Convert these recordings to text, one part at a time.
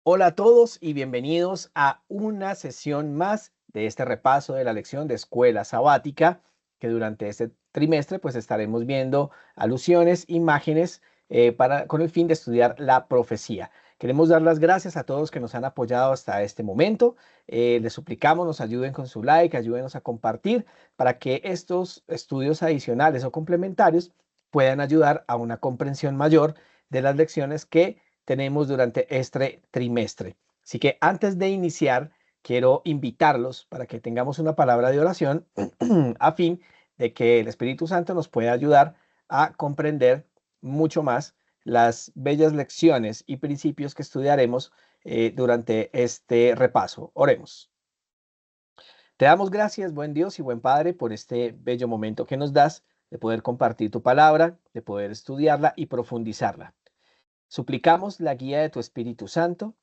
Hola a todos y bienvenidos a una sesión más de este repaso de la lección de escuela sabática, que durante este trimestre pues estaremos viendo alusiones, imágenes con el fin de estudiar la profecía. Queremos dar las gracias a todos que nos han apoyado hasta este momento. Les suplicamos nos ayuden con su like, ayúdenos a compartir para que estos estudios adicionales o complementarios puedan ayudar a una comprensión mayor de las lecciones que tenemos durante este trimestre. Así que antes de iniciar, quiero invitarlos para que tengamos una palabra de oración a fin de que el Espíritu Santo nos pueda ayudar a comprender mucho más las bellas lecciones y principios que estudiaremos durante este repaso. Oremos. Te damos gracias, buen Dios y buen Padre, por este bello momento que nos das de poder compartir tu palabra, de poder estudiarla y profundizarla. Suplicamos la guía de tu Espíritu Santo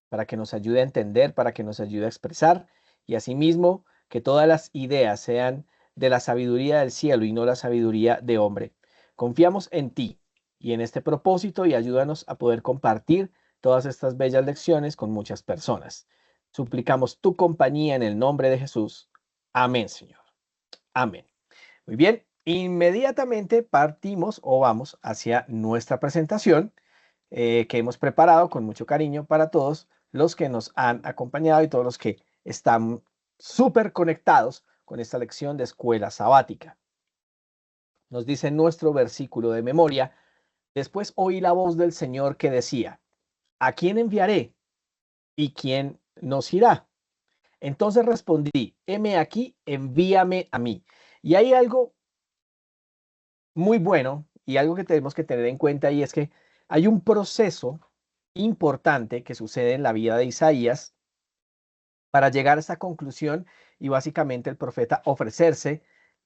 para que nos ayude a entender, para que nos ayude a expresar y asimismo que todas las ideas sean de la sabiduría del cielo y no la sabiduría de hombre. Confiamos en ti y en este propósito y ayúdanos a poder compartir todas estas bellas lecciones con muchas personas. Suplicamos tu compañía en el nombre de Jesús. Amén, Señor. Amén. Muy bien, inmediatamente partimos o vamos hacia nuestra presentación que hemos preparado con mucho cariño para todos los que nos han acompañado y todos los que están súper conectados con esta lección de escuela sabática. Nos dice nuestro versículo de memoria: después oí la voz del Señor que decía, ¿a quién enviaré? ¿Y quién nos irá? Entonces respondí, heme aquí, envíame a mí. Y hay algo muy bueno y algo que tenemos que tener en cuenta, y es que hay un proceso importante que sucede en la vida de Isaías para llegar a esta conclusión y básicamente el profeta ofrecerse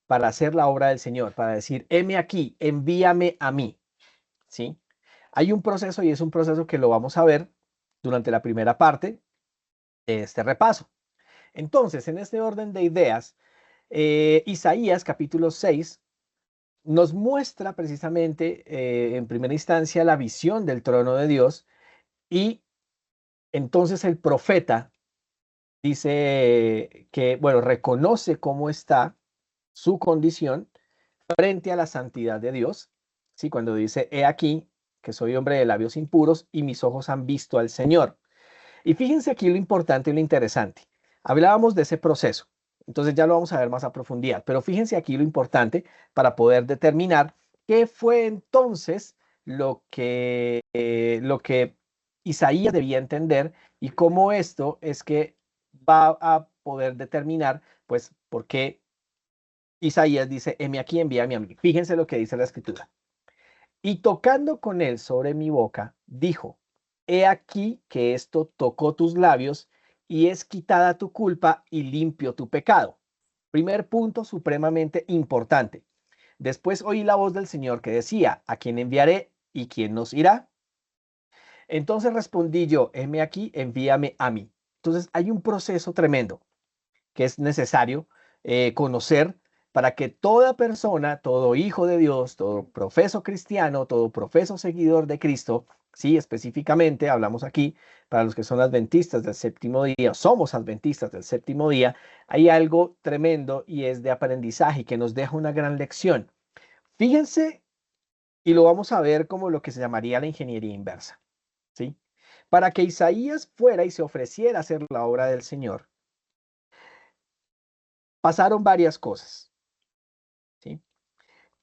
para hacer la obra del Señor, para decir, heme aquí, envíame a mí, ¿sí? Hay un proceso y es un proceso que lo vamos a ver durante la primera parte de este repaso. Entonces, en este orden de ideas, Isaías capítulo 6 nos muestra precisamente en primera instancia la visión del trono de Dios, y entonces el profeta dice que, bueno, reconoce cómo está su condición frente a la santidad de Dios, ¿sí? Cuando dice, he aquí que soy hombre de labios impuros y mis ojos han visto al Señor. Y fíjense aquí lo importante y lo interesante. Hablábamos de ese proceso, entonces ya lo vamos a ver más a profundidad, pero fíjense aquí lo importante para poder determinar qué fue entonces lo que Isaías debía entender y cómo esto es que va a poder determinar, pues, por qué Isaías dice, heme aquí, envíame a mí. Fíjense lo que dice la escritura. Y tocando con él sobre mi boca, dijo, he aquí que esto tocó tus labios y es quitada tu culpa y limpio tu pecado. Primer punto supremamente importante. Después oí la voz del Señor que decía, ¿a quién enviaré y quién nos irá? Entonces respondí yo, heme aquí, envíame a mí. Entonces hay un proceso tremendo que es necesario conocer para que toda persona, todo hijo de Dios, todo profeso cristiano, todo profeso seguidor de Cristo, sí, específicamente hablamos aquí para los que son adventistas del séptimo día, somos adventistas del séptimo día, hay algo tremendo y es de aprendizaje que nos deja una gran lección. Fíjense, y lo vamos a ver como lo que se llamaría la ingeniería inversa, ¿sí? Para que Isaías fuera y se ofreciera a hacer la obra del Señor, pasaron varias cosas, ¿sí?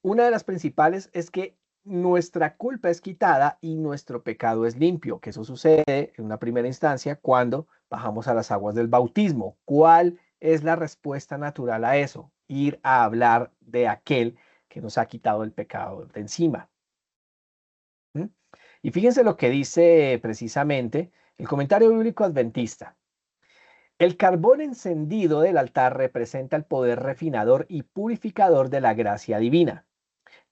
Una de las principales es que nuestra culpa es quitada y nuestro pecado es limpio, que eso sucede en una primera instancia cuando bajamos a las aguas del bautismo. ¿Cuál es la respuesta natural a eso? Ir a hablar de aquel que nos ha quitado el pecado de encima. ¿Mm? Y fíjense lo que dice precisamente el comentario bíblico adventista. El carbón encendido del altar representa el poder refinador y purificador de la gracia divina.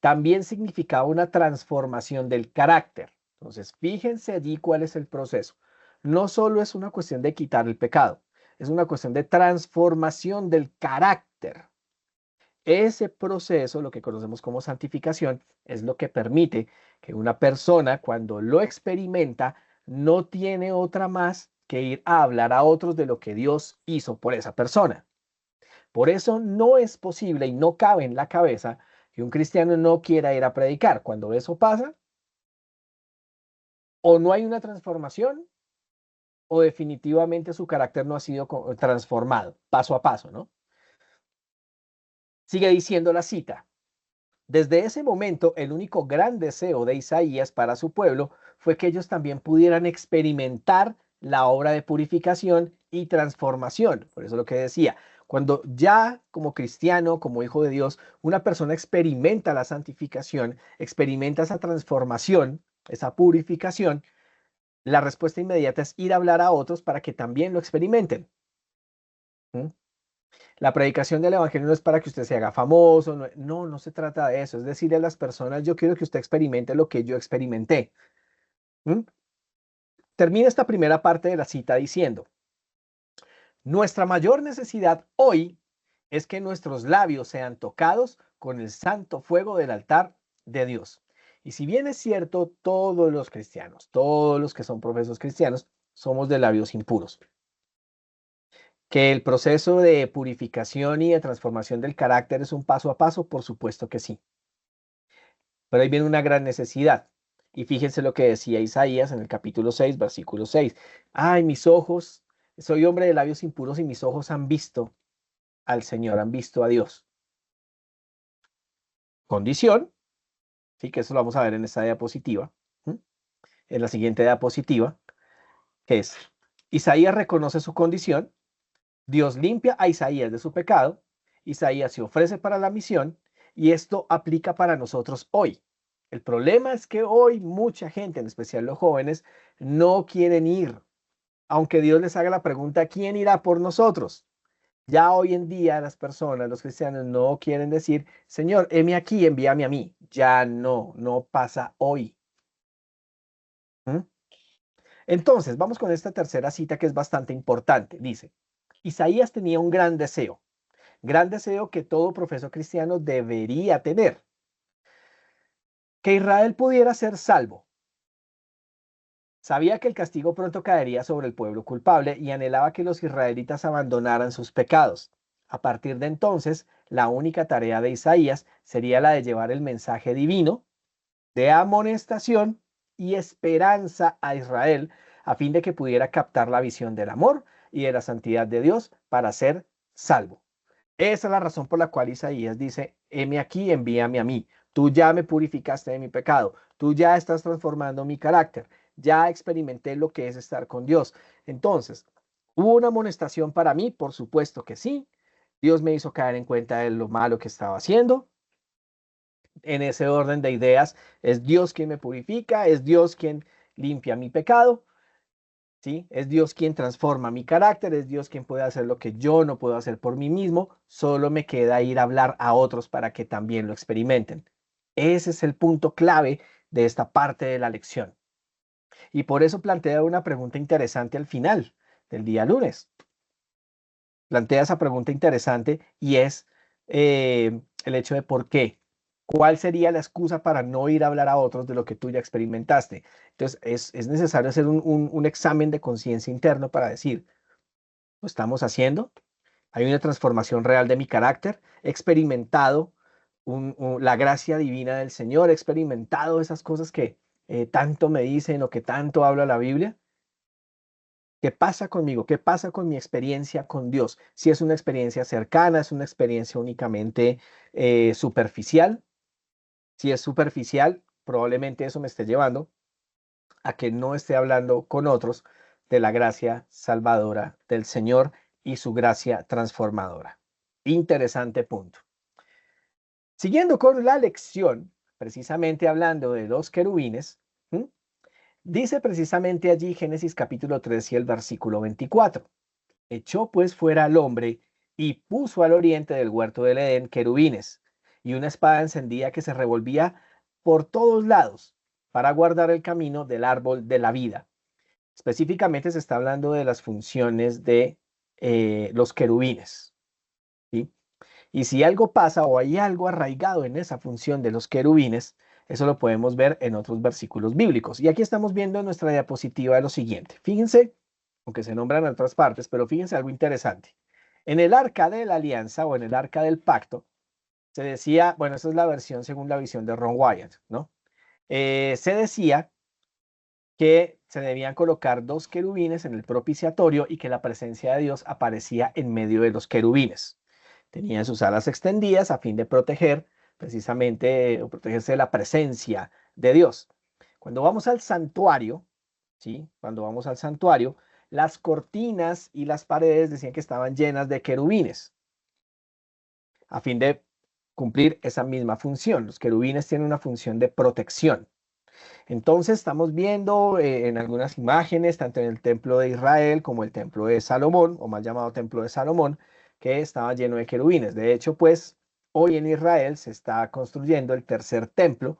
También significaba una transformación del carácter. Entonces, fíjense allí cuál es el proceso. No solo es una cuestión de quitar el pecado, es una cuestión de transformación del carácter. Ese proceso, lo que conocemos como santificación, es lo que permite que una persona, cuando lo experimenta, no tiene otra más que ir a hablar a otros de lo que Dios hizo por esa persona. Por eso no es posible y no cabe en la cabeza que un cristiano no quiera ir a predicar. Cuando eso pasa, o no hay una transformación, o definitivamente su carácter no ha sido transformado, paso a paso, ¿no? Sigue diciendo la cita. Desde ese momento, el único gran deseo de Isaías para su pueblo fue que ellos también pudieran experimentar la obra de purificación y transformación. Por eso lo que decía, cuando ya como cristiano, como hijo de Dios, una persona experimenta la santificación, experimenta esa transformación, esa purificación, la respuesta inmediata es ir a hablar a otros para que también lo experimenten. ¿Mm? La predicación del evangelio no es para que usted se haga famoso, no se trata de eso, es decirle a las personas, yo quiero que usted experimente lo que yo experimenté. ¿Mm? Termina esta primera parte de la cita diciendo, nuestra mayor necesidad hoy es que nuestros labios sean tocados con el santo fuego del altar de Dios. Y si bien es cierto, todos los cristianos, todos los que son profesos cristianos, somos de labios impuros. Que el proceso de purificación y de transformación del carácter es un paso a paso, por supuesto que sí. Pero ahí viene una gran necesidad. Y fíjense lo que decía Isaías en el capítulo 6, versículo 6. Ay, mis ojos, soy hombre de labios impuros y mis ojos han visto al Señor, han visto a Dios. Condición, sí, que eso lo vamos a ver en esta diapositiva, en la siguiente diapositiva, que es, Isaías reconoce su condición, Dios limpia a Isaías de su pecado, Isaías se ofrece para la misión y esto aplica para nosotros hoy. El problema es que hoy mucha gente, en especial los jóvenes, no quieren ir, aunque Dios les haga la pregunta, ¿quién irá por nosotros? Ya hoy en día las personas, los cristianos, no quieren decir, Señor, heme aquí, envíame a mí. Ya no pasa hoy. ¿Mm? Entonces, vamos con esta tercera cita que es bastante importante. Dice, Isaías tenía un gran deseo que todo profeso cristiano debería tener, que Israel pudiera ser salvo. Sabía que el castigo pronto caería sobre el pueblo culpable y anhelaba que los israelitas abandonaran sus pecados. A partir de entonces, la única tarea de Isaías sería la de llevar el mensaje divino de amonestación y esperanza a Israel, a fin de que pudiera captar la visión del amor y de la santidad de Dios para ser salvo. Esa es la razón por la cual Isaías dice, heme aquí, envíame a mí. Tú ya me purificaste de mi pecado. Tú ya estás transformando mi carácter. Ya experimenté lo que es estar con Dios. Entonces, ¿hubo una amonestación para mí? Por supuesto que sí. Dios me hizo caer en cuenta de lo malo que estaba haciendo. En ese orden de ideas, es Dios quien me purifica, es Dios quien limpia mi pecado. ¿Sí? Es Dios quien transforma mi carácter, es Dios quien puede hacer lo que yo no puedo hacer por mí mismo, solo me queda ir a hablar a otros para que también lo experimenten. Ese es el punto clave de esta parte de la lección. Y por eso plantea una pregunta interesante al final del día lunes. Plantea esa pregunta interesante y es el hecho de por qué. ¿Cuál sería la excusa para no ir a hablar a otros de lo que tú ya experimentaste? Entonces, es necesario hacer un examen de conciencia interno para decir, ¿lo estamos haciendo? ¿Hay una transformación real de mi carácter? ¿He experimentado la gracia divina del Señor? ¿He experimentado esas cosas que tanto me dicen o que tanto habla la Biblia? ¿Qué pasa conmigo? ¿Qué pasa con mi experiencia con Dios? Si es una experiencia cercana, es una experiencia únicamente superficial. Si es superficial, probablemente eso me esté llevando a que no esté hablando con otros de la gracia salvadora del Señor y su gracia transformadora. Interesante punto. Siguiendo con la lección, precisamente hablando de los querubines, dice precisamente allí Génesis capítulo 3 y el versículo 24. Echó pues fuera al hombre y puso al oriente del huerto del Edén querubines y una espada encendida que se revolvía por todos lados para guardar el camino del árbol de la vida. Específicamente se está hablando de las funciones de los querubines, ¿sí? Y si algo pasa o hay algo arraigado en esa función de los querubines, Eso lo podemos ver en otros versículos bíblicos. Y aquí estamos viendo en nuestra diapositiva lo siguiente. Fíjense, aunque se nombran en otras partes, pero fíjense algo interesante. En el arca de la alianza o en el arca del pacto, se decía, bueno, esa es la versión según la visión de Ron Wyatt, ¿no? Se decía que se debían colocar 2 querubines en el propiciatorio y que la presencia de Dios aparecía en medio de los querubines. Tenían sus alas extendidas a fin de proteger precisamente o protegerse de la presencia de Dios. Cuando vamos al santuario, ¿sí? Cuando vamos al santuario, las cortinas y las paredes decían que estaban llenas de querubines a fin de cumplir esa misma función. Los querubines tienen una función de protección. Entonces estamos viendo en algunas imágenes, tanto en el templo de Israel como el templo de Salomón, o mal llamado templo de Salomón, que estaba lleno de querubines. De hecho, pues hoy en Israel se está construyendo el tercer templo.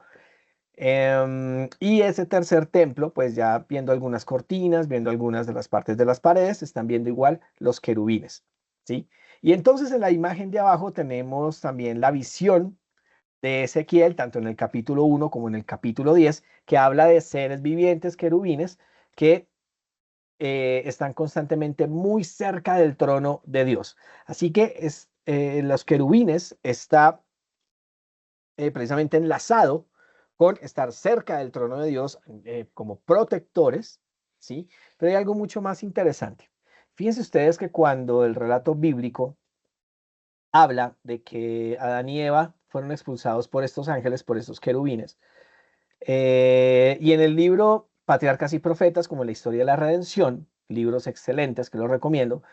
Y ese tercer templo, pues ya viendo algunas cortinas, viendo algunas de las partes de las paredes, están viendo igual los querubines, ¿sí? Y entonces en la imagen de abajo tenemos también la visión de Ezequiel, tanto en el capítulo 1 como en el capítulo 10, que habla de seres vivientes, querubines, que están constantemente muy cerca del trono de Dios. Así que los querubines está precisamente enlazado con estar cerca del trono de Dios como protectores, ¿sí? Pero hay algo mucho más interesante. Fíjense ustedes que cuando el relato bíblico habla de que Adán y Eva fueron expulsados por estos ángeles, por estos querubines. Y en el libro Patriarcas y Profetas, como la historia de la redención, libros excelentes que los recomiendo,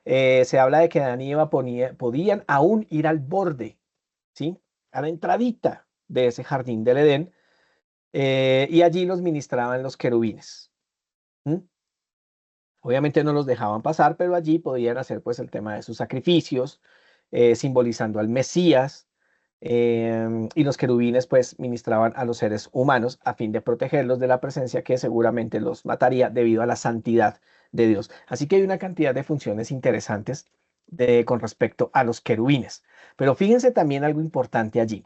se habla de que Adán y Eva podían aún ir al borde, ¿sí? A la entradita de ese jardín del Edén, y allí los ministraban los querubines. ¿Mm? Obviamente no los dejaban pasar, pero allí podían hacer pues el tema de sus sacrificios, simbolizando al Mesías, y los querubines pues ministraban a los seres humanos a fin de protegerlos de la presencia que seguramente los mataría debido a la santidad de Dios. Así que hay una cantidad de funciones interesantes con respecto a los querubines. Pero fíjense también algo importante allí.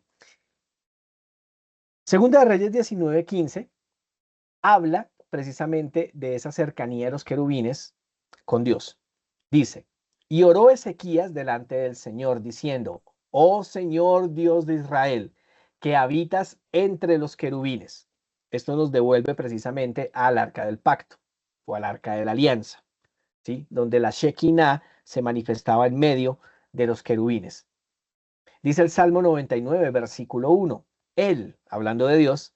Segunda de Reyes 19:15 habla precisamente de esa cercanía de los querubines con Dios. Dice, y oró Ezequías delante del Señor, diciendo, oh Señor Dios de Israel, que habitas entre los querubines. Esto nos devuelve precisamente al arca del pacto o al arca de la alianza, ¿sí? Donde la Shekinah se manifestaba en medio de los querubines. Dice el Salmo 99, versículo 1. Él, hablando de Dios,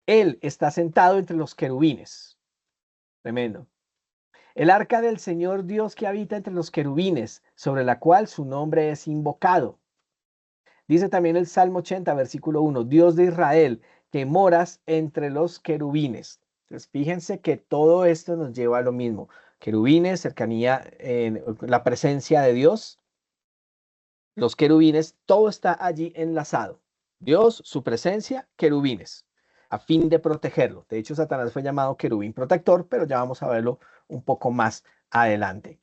Él está sentado entre los querubines. Tremendo. El arca del Señor Dios que habita entre los querubines, sobre la cual su nombre es invocado. Dice también el Salmo 80, versículo 1, Dios de Israel, que moras entre los querubines. Entonces, fíjense que todo esto nos lleva a lo mismo. Querubines, cercanía, en la presencia de Dios, los querubines, todo está allí enlazado. Dios, su presencia, querubines, a fin de protegerlo. De hecho, Satanás fue llamado querubín protector, pero ya vamos a verlo un poco más adelante.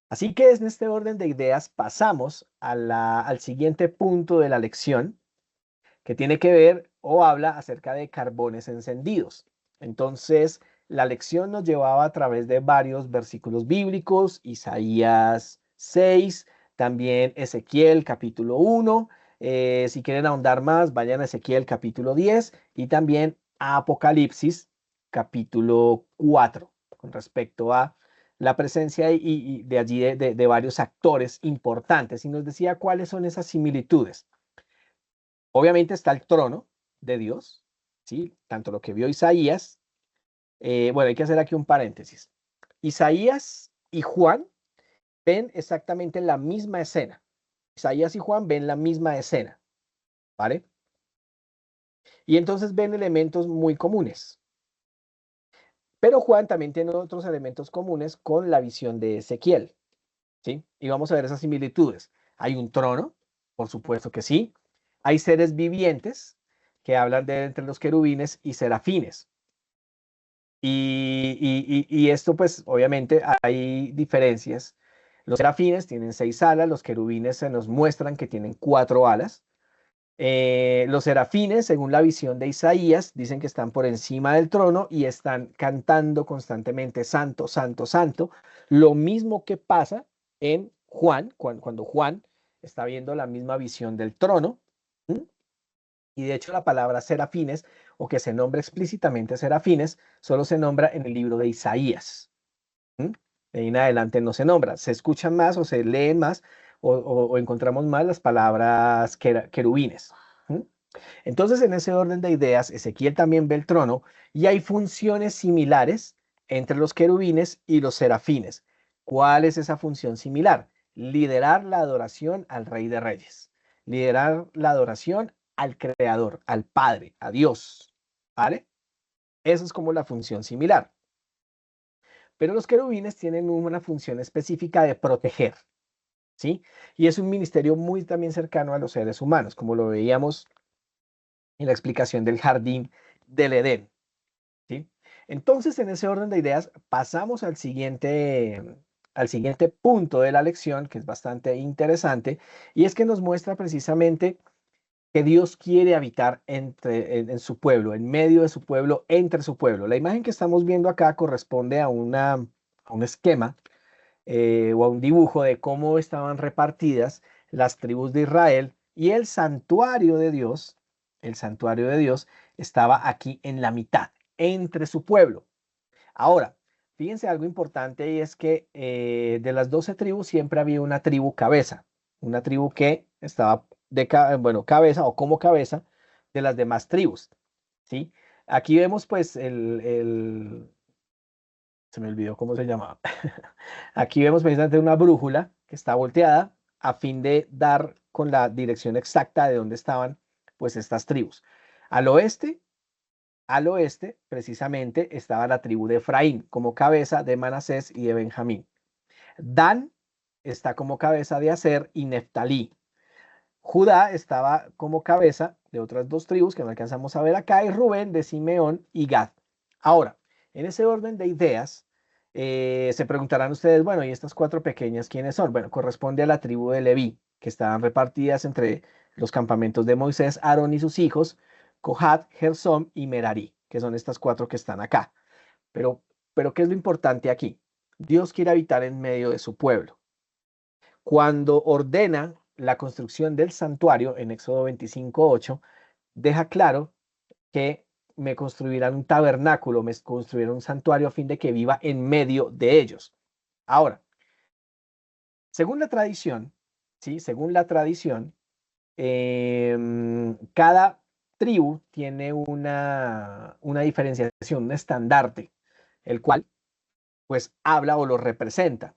Así que en este orden de ideas pasamos al siguiente punto de la lección, que tiene que ver o habla acerca de carbones encendidos. Entonces, la lección nos llevaba a través de varios versículos bíblicos, Isaías 6, también Ezequiel capítulo 1. Si quieren ahondar más, vayan a Ezequiel capítulo 10 y también a Apocalipsis capítulo 4 con respecto a la presencia y de allí de varios actores importantes. Y nos decía cuáles son esas similitudes. Obviamente está el trono de Dios, ¿sí? Tanto lo que vio Isaías. Bueno, hay que hacer aquí un paréntesis. Isaías y Juan ven exactamente la misma escena. Isaías y Juan ven la misma escena, ¿vale? Y entonces ven elementos muy comunes. Pero Juan también tiene otros elementos comunes con la visión de Ezequiel, ¿sí? Y vamos a ver esas similitudes. Hay un trono, por supuesto que sí. Hay seres vivientes que hablan de entre los querubines y serafines. Y esto, pues, obviamente hay diferencias. Los serafines tienen 6 alas, los querubines se nos muestran que tienen 4 alas. Los serafines, según la visión de Isaías, dicen que están por encima del trono y están cantando constantemente santo, santo, santo. Lo mismo que pasa en Juan, cuando Juan está viendo la misma visión del trono. ¿Mm? Y de hecho la palabra serafines, o que se nombra explícitamente serafines, solo se nombra en el libro de Isaías. ¿Mm? De ahí en adelante no se nombra. Se escuchan más o se leen más o encontramos más las palabras querubines. ¿Mm? Entonces, en ese orden de ideas, Ezequiel también ve el trono y hay funciones similares entre los querubines y los serafines. ¿Cuál es esa función similar? Liderar la adoración al Rey de Reyes. Liderar la adoración al Creador, al Padre, a Dios. ¿Vale? Eso es como la función similar. Pero los querubines tienen una función específica de proteger, ¿sí? Y es un ministerio muy también cercano a los seres humanos, como lo veíamos en la explicación del jardín del Edén, ¿sí? Entonces, en ese orden de ideas, pasamos al siguiente punto de la lección, que es bastante interesante, y es que nos muestra precisamente que Dios quiere habitar en su pueblo, en medio de su pueblo, entre su pueblo. La imagen que estamos viendo acá corresponde a un esquema o a un dibujo de cómo estaban repartidas las tribus de Israel y el santuario de Dios estaba aquí en la mitad, entre su pueblo. Ahora, fíjense algo importante y es que de las 12 tribus siempre había una tribu cabeza, una tribu que estaba bueno, cabeza o como cabeza de las demás tribus, ¿sí? Aquí vemos pues se me olvidó cómo se llamaba. Aquí vemos precisamente una brújula que está volteada a fin de dar con la dirección exacta de dónde estaban pues estas tribus. Al oeste, al oeste precisamente estaba la tribu de Efraín como cabeza de Manasés y de Benjamín. Dan está como cabeza de Aser y Neftalí. Judá estaba como cabeza de otras dos tribus que no alcanzamos a ver acá, y Rubén de Simeón y Gad. Ahora, en ese orden de ideas, se preguntarán ustedes, bueno, ¿y estas cuatro pequeñas quiénes son? Bueno, corresponde a la tribu de Leví, que estaban repartidas entre los campamentos de Moisés, Aarón y sus hijos, Cohat, Gersom y Merari, que son estas cuatro que están acá. Pero ¿qué es lo importante aquí? Dios quiere habitar en medio de su pueblo. Cuando ordena la construcción del santuario en Éxodo 25:8, deja claro que me construirán un tabernáculo, me construirán un santuario a fin de que viva en medio de ellos. Ahora, según la tradición, ¿sí? Según la tradición, cada tribu tiene una diferenciación, un estandarte, el cual pues habla o lo representa.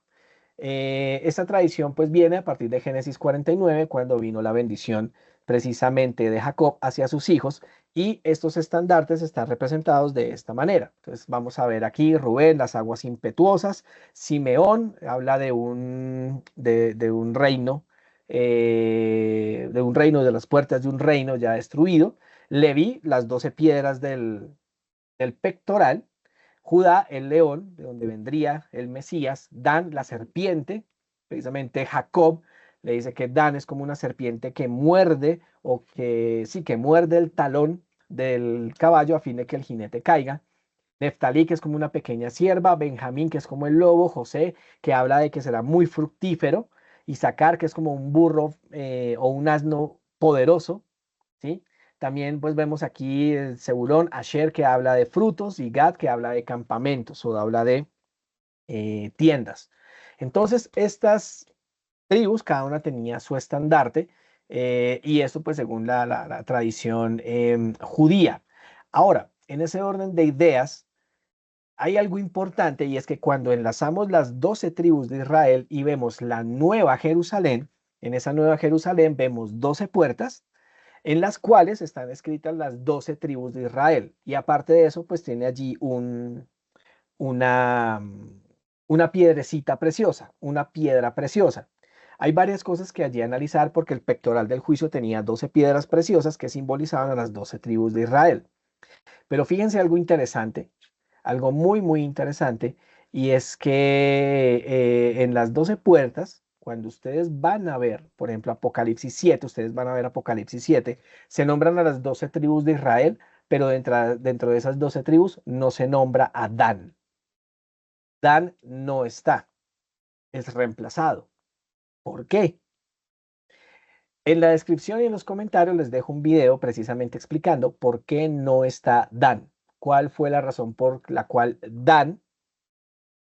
Esta tradición pues viene a partir de Génesis 49, cuando vino la bendición precisamente de Jacob hacia sus hijos, y estos estandartes están representados de esta manera. Entonces vamos a ver aquí Rubén, las aguas impetuosas. Simeón habla de un reino, de las puertas de un reino ya destruido. Leví, las 12 piedras del pectoral. Judá, el león, de donde vendría el Mesías. Dan, la serpiente. Precisamente Jacob le dice que Dan es como una serpiente que muerde o que sí, que muerde el talón del caballo a fin de que el jinete caiga. Neftalí, que es como una pequeña cierva. Benjamín, que es como el lobo. José, que habla de que será muy fructífero. Isaacar, que es como un burro o un asno poderoso, ¿sí? También pues vemos aquí el Zebulón, Asher, que habla de frutos, y Gad, que habla de campamentos o habla de tiendas. Entonces, estas tribus, cada una tenía su estandarte, y esto pues según la tradición judía. Ahora, en ese orden de ideas, hay algo importante, y es que cuando enlazamos las 12 tribus de Israel y vemos la nueva Jerusalén, en esa nueva Jerusalén vemos 12 puertas en las cuales están escritas las 12 tribus de Israel. Y aparte de eso, pues tiene allí una, una piedrecita preciosa, una piedra preciosa. Hay varias cosas que allí analizar porque el pectoral del juicio tenía 12 piedras preciosas que simbolizaban a las 12 tribus de Israel. Pero fíjense algo interesante, algo muy, muy interesante, y es que en las 12 puertas cuando ustedes van a ver, por ejemplo, Apocalipsis 7, ustedes van a ver Apocalipsis 7, se nombran a las 12 tribus de Israel, pero dentro de esas 12 tribus no se nombra a Dan. Dan no está, es reemplazado. ¿Por qué? En la descripción y en los comentarios les dejo un video precisamente explicando por qué no está Dan. ¿Cuál fue la razón por la cual Dan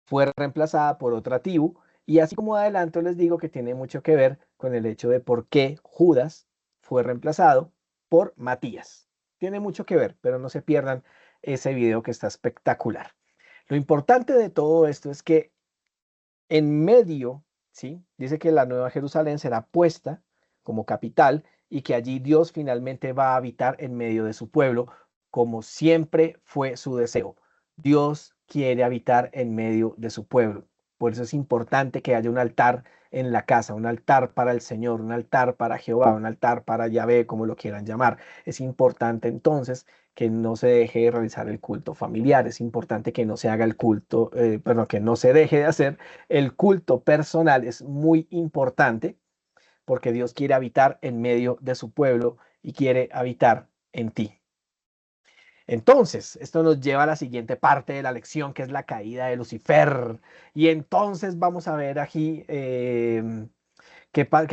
fue reemplazada por otra tribu? Y así como adelanto les digo que tiene mucho que ver con el hecho de por qué Judas fue reemplazado por Matías. Tiene mucho que ver, pero no se pierdan ese video que está espectacular. Lo importante de todo esto es que en medio, ¿sí? Dice que la Nueva Jerusalén será puesta como capital y que allí Dios finalmente va a habitar en medio de su pueblo, como siempre fue su deseo. Dios quiere habitar en medio de su pueblo. Por eso es importante que haya un altar en la casa, un altar para el Señor, un altar para Jehová, un altar para Yahvé, como lo quieran llamar. Es importante entonces que no se deje de realizar el culto familiar, es importante que no se haga el culto, perdón, que no se deje de hacer el culto personal. Es muy importante porque Dios quiere habitar en medio de su pueblo y quiere habitar en ti. Entonces, esto nos lleva a la siguiente parte de la lección, que es la caída de Lucifer. Y entonces vamos a ver aquí ¿qué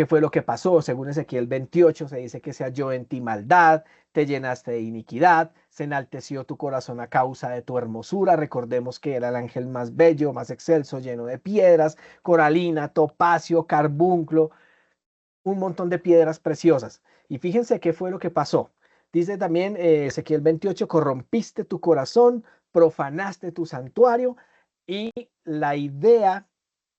fue lo que pasó? Según Ezequiel 28, se dice que se halló en ti maldad, te llenaste de iniquidad, se enalteció tu corazón a causa de tu hermosura. Recordemos que era el ángel más bello, más excelso, lleno de piedras, coralina, topacio, carbunclo, un montón de piedras preciosas. Y fíjense qué fue lo que pasó. Dice también Ezequiel 28, corrompiste tu corazón, profanaste tu santuario, y la idea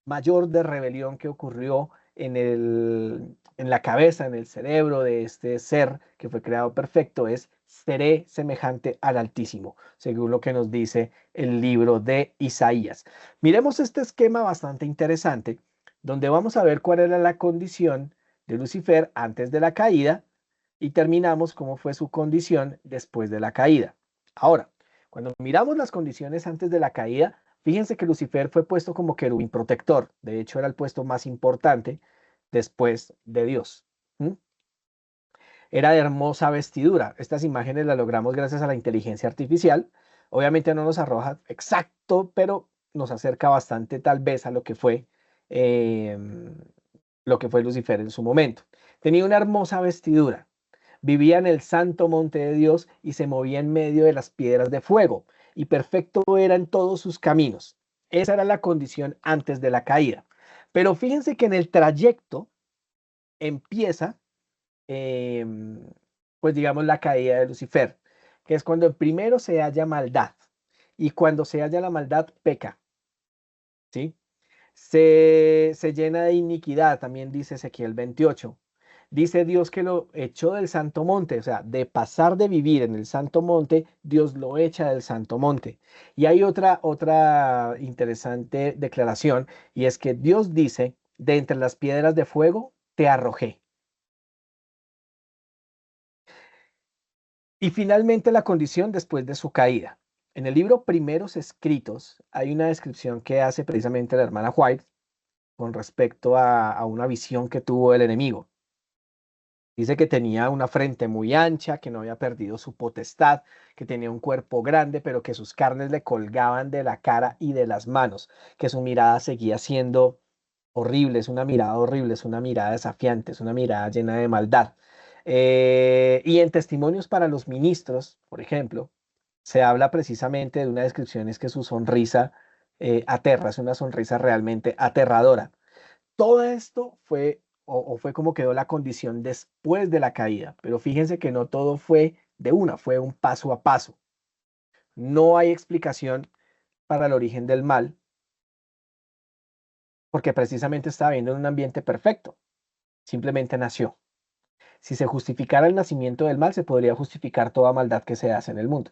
mayor de rebelión que ocurrió en la cabeza, en el cerebro de este ser que fue creado perfecto es: seré semejante al Altísimo, según lo que nos dice el libro de Isaías. Miremos este esquema bastante interesante, donde vamos a ver cuál era la condición de Lucifer antes de la caída y terminamos cómo fue su condición después de la caída. Ahora, cuando miramos las condiciones antes de la caída, fíjense que Lucifer fue puesto como querubín protector. De hecho, era el puesto más importante después de Dios. ¿Mm? Era de hermosa vestidura. Estas imágenes las logramos gracias a la inteligencia artificial. Obviamente no nos arroja exacto, pero nos acerca bastante tal vez a eh, lo que fue Lucifer en su momento. Tenía una hermosa vestidura. Vivía en el santo monte de Dios y se movía en medio de las piedras de fuego, y perfecto era en todos sus caminos. Esa era la condición antes de la caída. Pero fíjense que en el trayecto empieza, eh, pues digamos, la caída de Lucifer, que es cuando primero se halla maldad, y cuando se halla la maldad peca, ¿sí? Se llena de iniquidad, también dice Ezequiel 28. Dice Dios que lo echó del santo monte, o sea, de pasar de vivir en el santo monte, Dios lo echa del santo monte. Y hay otra interesante declaración, y es que Dios dice: de entre las piedras de fuego te arrojé. Y finalmente la condición después de su caída. En el libro Primeros Escritos hay una descripción que hace precisamente la hermana White con respecto a una visión que tuvo el enemigo. Dice que tenía una frente muy ancha, que no había perdido su potestad, que tenía un cuerpo grande, pero que sus carnes le colgaban de la cara y de las manos, que su mirada seguía siendo horrible, es una mirada horrible, es una mirada desafiante, es una mirada llena de maldad. Y en testimonios para los ministros, por ejemplo, se habla precisamente de una descripción, es que su sonrisa aterra, es una sonrisa realmente aterradora. Todo esto fue o fue como quedó la condición después de la caída, pero fíjense que no todo fue de una, fue un paso a paso. No hay explicación para el origen del mal, porque precisamente estaba viendo en un ambiente perfecto, simplemente nació. Si se justificara el nacimiento del mal, se podría justificar toda maldad que se hace en el mundo.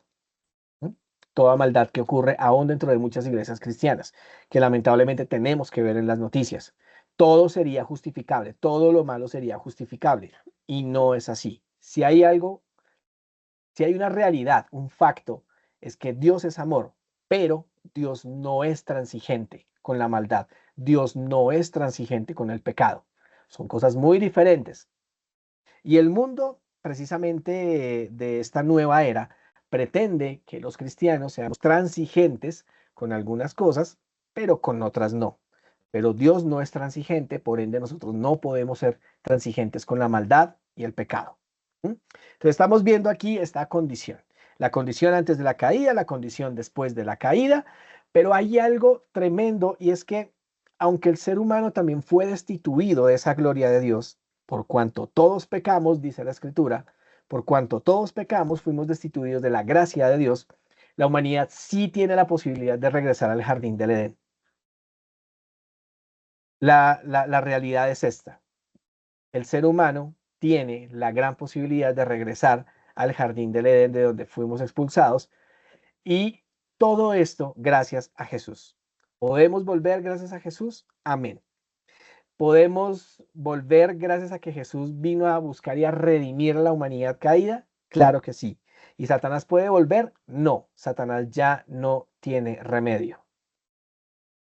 ¿No? Toda maldad que ocurre aún dentro de muchas iglesias cristianas, que lamentablemente tenemos que ver en las noticias. Todo sería justificable, todo lo malo sería justificable, y no es así. Si hay algo, si hay una realidad, un facto, es que Dios es amor, pero Dios no es transigente con la maldad. Dios no es transigente con el pecado. Son cosas muy diferentes. Y el mundo, precisamente de esta nueva era, pretende que los cristianos seamos transigentes con algunas cosas, pero con otras no. Pero Dios no es transigente, por ende nosotros no podemos ser transigentes con la maldad y el pecado. ¿Mm? Entonces estamos viendo aquí esta condición. La condición antes de la caída, la condición después de la caída, pero hay algo tremendo y es que aunque el ser humano también fue destituido de esa gloria de Dios, por cuanto todos pecamos, dice la Escritura, por cuanto todos pecamos, fuimos destituidos de la gracia de Dios, la humanidad sí tiene la posibilidad de regresar al jardín del Edén. La realidad es esta. El ser humano tiene la gran posibilidad de regresar al jardín del Edén de donde fuimos expulsados y todo esto gracias a Jesús. ¿Podemos volver gracias a Jesús? Amén. ¿Podemos volver gracias a que Jesús vino a buscar y a redimir a la humanidad caída? Claro que sí. ¿Y Satanás puede volver? No, Satanás ya no tiene remedio.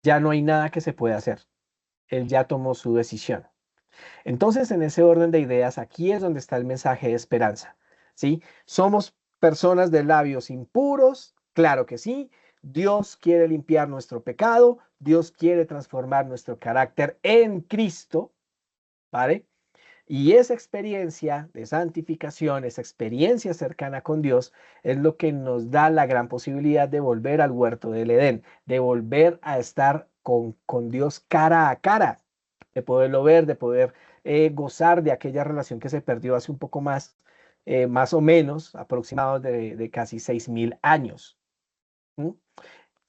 Ya no hay nada que se pueda hacer. Él ya tomó su decisión. Entonces, en ese orden de ideas, aquí es donde está el mensaje de esperanza. ¿Sí? ¿Somos personas de labios impuros? Claro que sí. Dios quiere limpiar nuestro pecado. Dios quiere transformar nuestro carácter en Cristo. ¿Vale? Y esa experiencia de santificación, esa experiencia cercana con Dios, es lo que nos da la gran posibilidad de volver al huerto del Edén, de volver a estar con Dios cara a cara, de poderlo ver, de poder gozar de aquella relación que se perdió hace un poco más o menos, aproximados de casi 6.000 años. ¿Mm?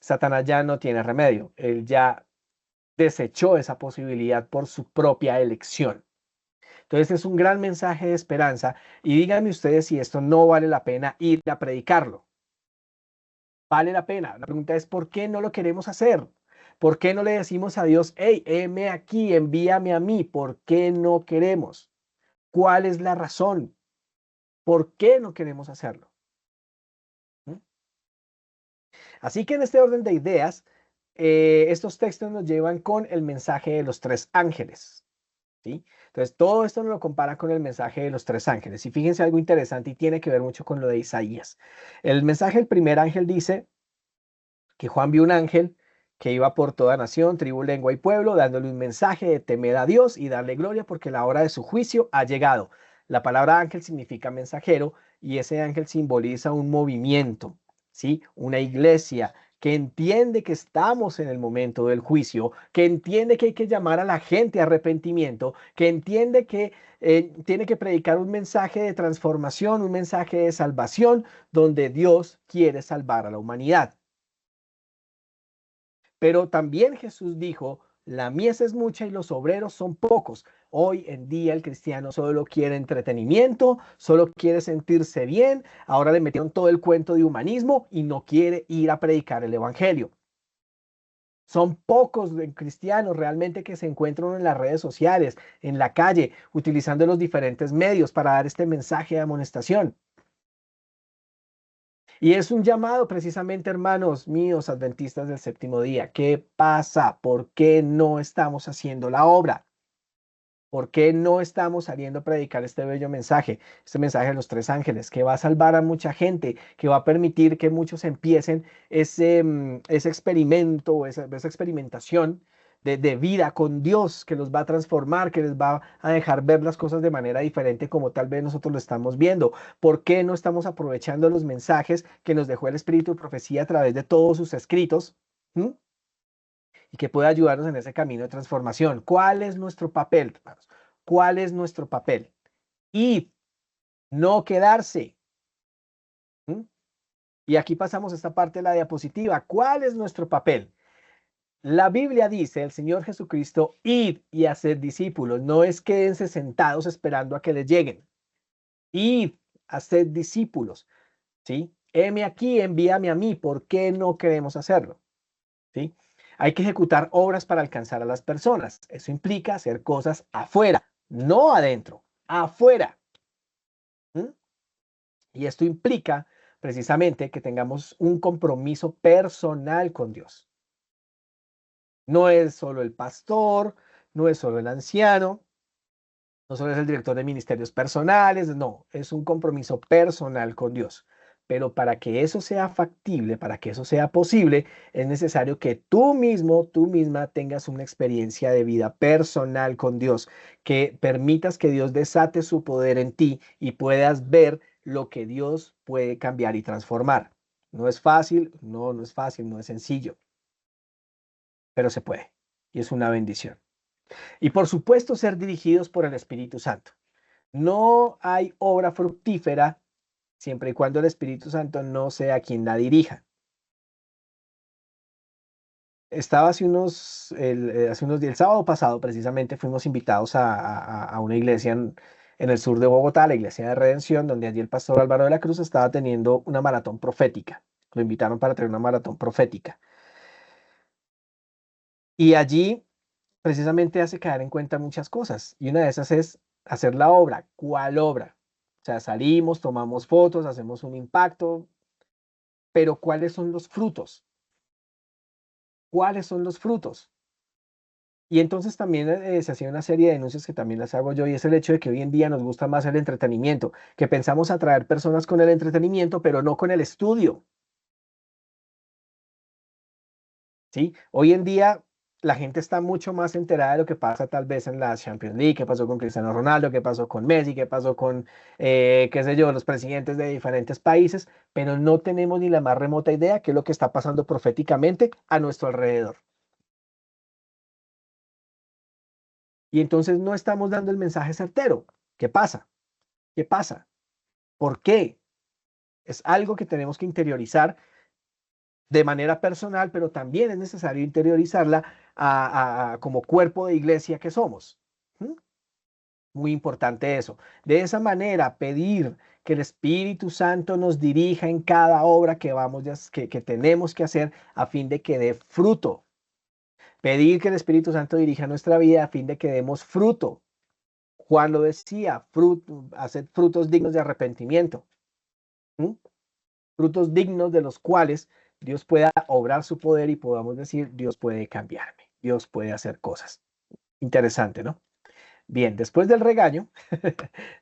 Satanás ya no tiene remedio, él ya desechó esa posibilidad por su propia elección. Entonces es un gran mensaje de esperanza y díganme ustedes si esto no vale la pena ir a predicarlo. Vale la pena. La pregunta es ¿por qué no lo queremos hacer? ¿Por qué no le decimos a Dios, hey, heme aquí, envíame a mí? ¿Por qué no queremos? ¿Cuál es la razón? ¿Por qué no queremos hacerlo? ¿Mm? Así que en este orden de ideas, estos textos nos llevan con el mensaje de los tres ángeles. ¿Sí? Entonces, todo esto nos lo compara con el mensaje de los tres ángeles. Y fíjense algo interesante y tiene que ver mucho con lo de Isaías. El mensaje del primer ángel dice que Juan vio un ángel que iba por toda nación, tribu, lengua y pueblo, dándole un mensaje de temer a Dios y darle gloria porque la hora de su juicio ha llegado. La palabra ángel significa mensajero y ese ángel simboliza un movimiento, ¿sí? Una iglesia que entiende que estamos en el momento del juicio, que entiende que hay que llamar a la gente a arrepentimiento, que entiende que tiene que predicar un mensaje de transformación, un mensaje de salvación, donde Dios quiere salvar a la humanidad. Pero también Jesús dijo, la mies es mucha y los obreros son pocos. Hoy en día el cristiano solo quiere entretenimiento, solo quiere sentirse bien. Ahora le metieron todo el cuento de humanismo y no quiere ir a predicar el evangelio. Son pocos cristianos realmente que se encuentran en las redes sociales, en la calle, utilizando los diferentes medios para dar este mensaje de amonestación. Y es un llamado precisamente, hermanos míos, adventistas del séptimo día. ¿Qué pasa? ¿Por qué no estamos haciendo la obra? ¿Por qué no estamos saliendo a predicar este bello mensaje? Este mensaje de los tres ángeles, que va a salvar a mucha gente, que va a permitir que muchos empiecen ese experimento, esa experimentación de vida con Dios, que los va a transformar, que les va a dejar ver las cosas de manera diferente como tal vez nosotros lo estamos viendo. ¿Por qué no estamos aprovechando los mensajes que nos dejó el Espíritu de Profecía a través de todos sus escritos? ¿Mm? Y que pueda ayudarnos en ese camino de transformación. ¿Cuál es nuestro papel, hermanos? ¿Cuál es nuestro papel? Y no quedarse. ¿Mm? Y aquí pasamos a esta parte de la diapositiva. ¿Cuál es nuestro papel? La Biblia dice, el Señor Jesucristo, id y haced discípulos. No es quédense sentados esperando a que les lleguen. Id, haced discípulos. ¿Sí? Heme aquí, envíame a mí. ¿Por qué no queremos hacerlo? ¿Sí? Hay que ejecutar obras para alcanzar a las personas. Eso implica hacer cosas afuera, no adentro, afuera. ¿Mm? Y esto implica precisamente que tengamos un compromiso personal con Dios. No es solo el pastor, no es solo el anciano, no solo es el director de ministerios personales, no, es un compromiso personal con Dios. Pero para que eso sea factible, para que eso sea posible, es necesario que tú mismo, tú misma tengas una experiencia de vida personal con Dios, que permitas que Dios desate su poder en ti y puedas ver lo que Dios puede cambiar y transformar. No es fácil, no es fácil, no es sencillo, pero se puede y es una bendición. Y por supuesto, ser dirigidos por el Espíritu Santo. No hay obra fructífera siempre y cuando el Espíritu Santo no sea quien la dirija. Estaba hace unos días, el sábado pasado precisamente, fuimos invitados a una iglesia en el sur de Bogotá, la Iglesia de Redención, donde allí el pastor Álvaro de la Cruz estaba teniendo una maratón profética. Lo invitaron para tener una maratón profética. Y allí precisamente hace caer en cuenta muchas cosas. Y una de esas es hacer la obra. ¿Cuál obra? O sea, salimos, tomamos fotos, hacemos un impacto, pero ¿cuáles son los frutos? ¿Cuáles son los frutos? Y entonces también se hacía una serie de denuncias que también las hago yo, y es el hecho de que hoy en día nos gusta más el entretenimiento, que pensamos atraer personas con el entretenimiento, pero no con el estudio. ¿Sí? Hoy en día la gente está mucho más enterada de lo que pasa tal vez en la Champions League, qué pasó con Cristiano Ronaldo, qué pasó con Messi, qué pasó con, qué sé yo, los presidentes de diferentes países, pero no tenemos ni la más remota idea qué es lo que está pasando proféticamente a nuestro alrededor. Y entonces no estamos dando el mensaje certero. ¿Qué pasa? ¿Qué pasa? ¿Por qué? Es algo que tenemos que interiorizar de manera personal, pero también es necesario interiorizarla como cuerpo de iglesia que somos. ¿Mm? Muy importante eso. De esa manera, pedir que el Espíritu Santo nos dirija en cada obra que que tenemos que hacer a fin de que dé fruto. Pedir que el Espíritu Santo dirija nuestra vida a fin de que demos fruto. Juan lo decía, haced frutos dignos de arrepentimiento. ¿Mm? Frutos dignos de los cuales Dios pueda obrar su poder y podamos decir, Dios puede cambiarme, Dios puede hacer cosas. Interesante, ¿no? Bien, después del regaño,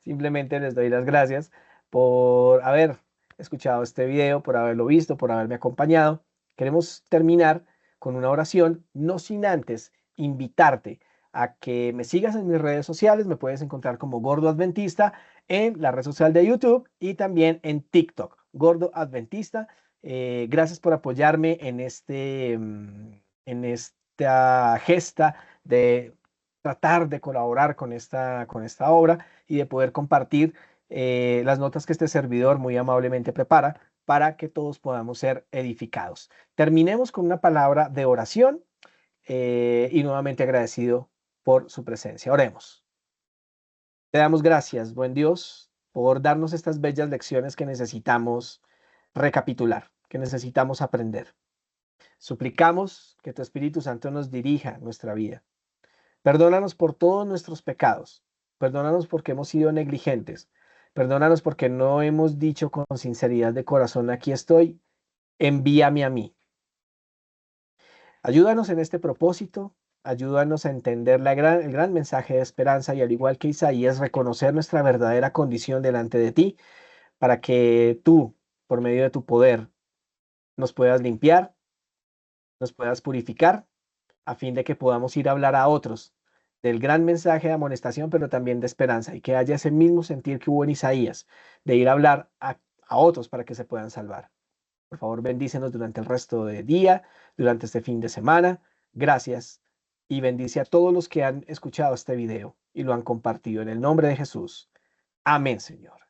simplemente les doy las gracias por haber escuchado este video, por haberlo visto, por haberme acompañado. Queremos terminar con una oración, no sin antes invitarte a que me sigas en mis redes sociales. Me puedes encontrar como Gordo Adventista en la red social de YouTube y también en TikTok, Gordo Adventista. Gracias por apoyarme en en esta gesta de tratar de colaborar con con esta obra y de poder compartir las notas que este servidor muy amablemente prepara para que todos podamos ser edificados. Terminemos con una palabra de oración y nuevamente agradecido por su presencia. Oremos. Te damos gracias, buen Dios, por darnos estas bellas lecciones que necesitamos recapitular, que necesitamos aprender. Suplicamos que tu Espíritu Santo nos dirija nuestra vida. Perdónanos por todos nuestros pecados. Perdónanos porque hemos sido negligentes. Perdónanos porque no hemos dicho con sinceridad de corazón, aquí estoy, envíame a mí. Ayúdanos en este propósito. Ayúdanos a entender el gran mensaje de esperanza y al igual que Isaías, reconocer nuestra verdadera condición delante de ti para que tú, por medio de tu poder, nos puedas limpiar, nos puedas purificar a fin de que podamos ir a hablar a otros del gran mensaje de amonestación, pero también de esperanza, y que haya ese mismo sentir que hubo en Isaías, de ir a hablar a otros para que se puedan salvar. Por favor, bendícenos durante el resto del día, durante este fin de semana. Gracias y bendice a todos los que han escuchado este video y lo han compartido en el nombre de Jesús. Amén, Señor.